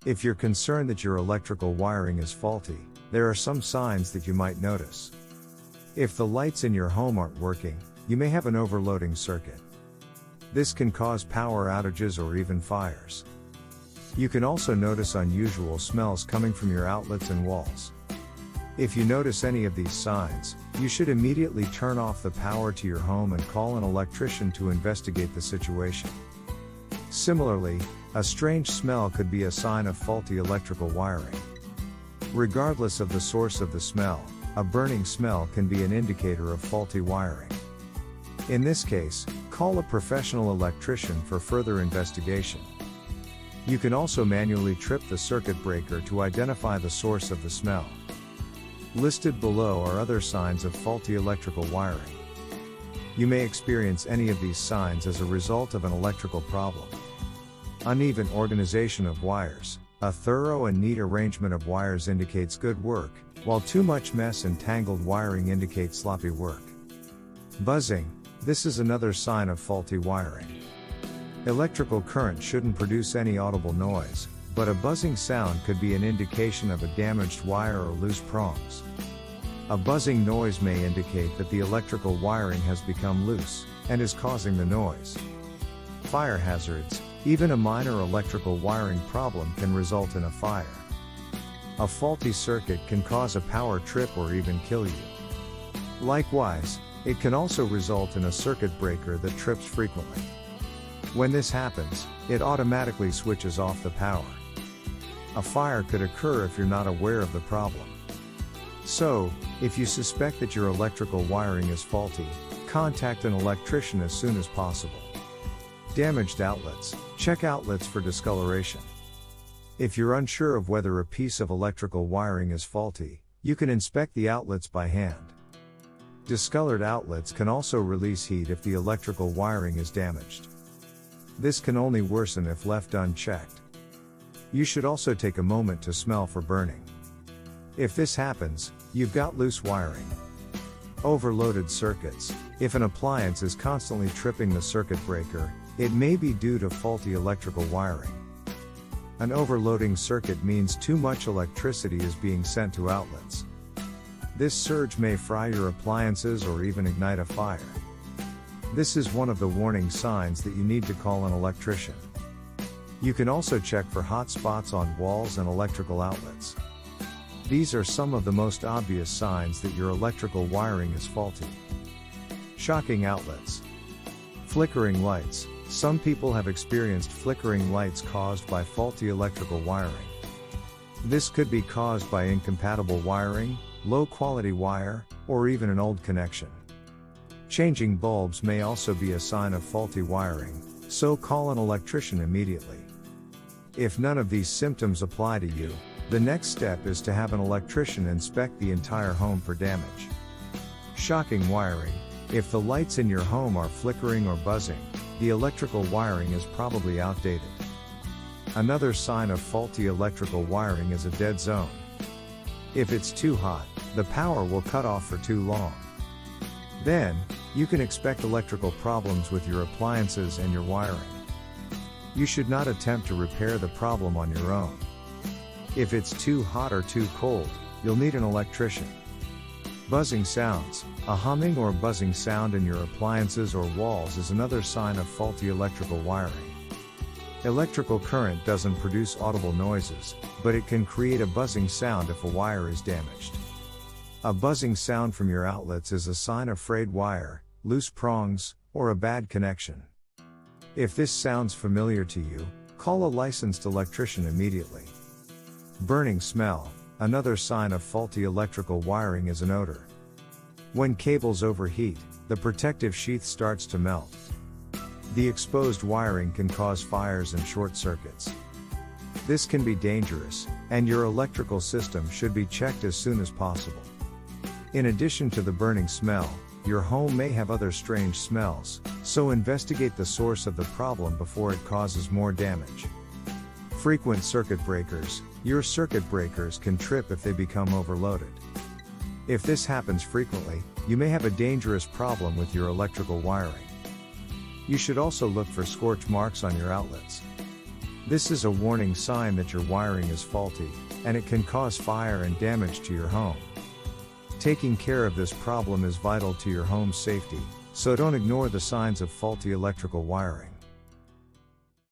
If you're concerned that your electrical wiring is faulty, there are some signs that you might notice. If the lights in your home aren't working, you may have an overloading circuit. This can cause power outages or even fires. You can also notice unusual smells coming from your outlets and walls. If you notice any of these signs, you should immediately turn off the power to your home and call an electrician to investigate the situation. Similarly, a strange smell could be a sign of faulty electrical wiring. Regardless of the source of the smell, a burning smell can be an indicator of faulty wiring. In this case, call a professional electrician for further investigation. You can also manually trip the circuit breaker to identify the source of the smell. Listed below are other signs of faulty electrical wiring. You may experience any of these signs as a result of an electrical problem. Uneven organization of wires. A thorough and neat arrangement of wires indicates good work, while too much mess and tangled wiring indicates sloppy work. Buzzing. This is another sign of faulty wiring. Electrical current shouldn't produce any audible noise, but a buzzing sound could be an indication of a damaged wire or loose prongs. A buzzing noise may indicate that the electrical wiring has become loose, and is causing the noise. Fire hazards. Even a minor electrical wiring problem can result in a fire. A faulty circuit can cause a power trip or even kill you. Likewise, it can also result in a circuit breaker that trips frequently. When this happens, it automatically switches off the power. A fire could occur if you're not aware of the problem. So, if you suspect that your electrical wiring is faulty, contact an electrician as soon as possible. Damaged outlets. Check outlets for discoloration. If you're unsure of whether a piece of electrical wiring is faulty, you can inspect the outlets by hand. Discolored outlets can also release heat if the electrical wiring is damaged. This can only worsen if left unchecked. You should also take a moment to smell for burning. If this happens, you've got loose wiring. Overloaded circuits. If an appliance is constantly tripping the circuit breaker, it may be due to faulty electrical wiring. An overloading circuit means too much electricity is being sent to outlets. This surge may fry your appliances or even ignite a fire. This is one of the warning signs that you need to call an electrician. You can also check for hot spots on walls and electrical outlets. These are some of the most obvious signs that your electrical wiring is faulty. Shocking outlets. Flickering lights. Some people have experienced flickering lights caused by faulty electrical wiring. This could be caused by incompatible wiring, low quality wire, or even an old connection. Changing bulbs may also be a sign of faulty wiring, so call an electrician immediately. If none of these symptoms apply to you, the next step is to have an electrician inspect the entire home for damage. Shocking wiring. If the lights in your home are flickering or buzzing, the electrical wiring is probably outdated. Another sign of faulty electrical wiring is a dead zone. If it's too hot, the power will cut off for too long. Then, you can expect electrical problems with your appliances and your wiring. You should not attempt to repair the problem on your own. If it's too hot or too cold, you'll need an electrician. Buzzing sounds. A humming or buzzing sound in your appliances or walls is another sign of faulty electrical wiring. Electrical current doesn't produce audible noises, but it can create a buzzing sound if a wire is damaged. A buzzing sound from your outlets is a sign of frayed wire, loose prongs, or a bad connection. If this sounds familiar to you, call a licensed electrician immediately. Burning smell. Another sign of faulty electrical wiring is an odor. When cables overheat, the protective sheath starts to melt. The exposed wiring can cause fires and short circuits. This can be dangerous, and your electrical system should be checked as soon as possible. In addition to the burning smell, your home may have other strange smells, so investigate the source of the problem before it causes more damage. Frequent circuit breakers. Your circuit breakers can trip if they become overloaded. If this happens frequently, you may have a dangerous problem with your electrical wiring. You should also look for scorch marks on your outlets. This is a warning sign that your wiring is faulty, and it can cause fire and damage to your home. Taking care of this problem is vital to your home's safety, so don't ignore the signs of faulty electrical wiring.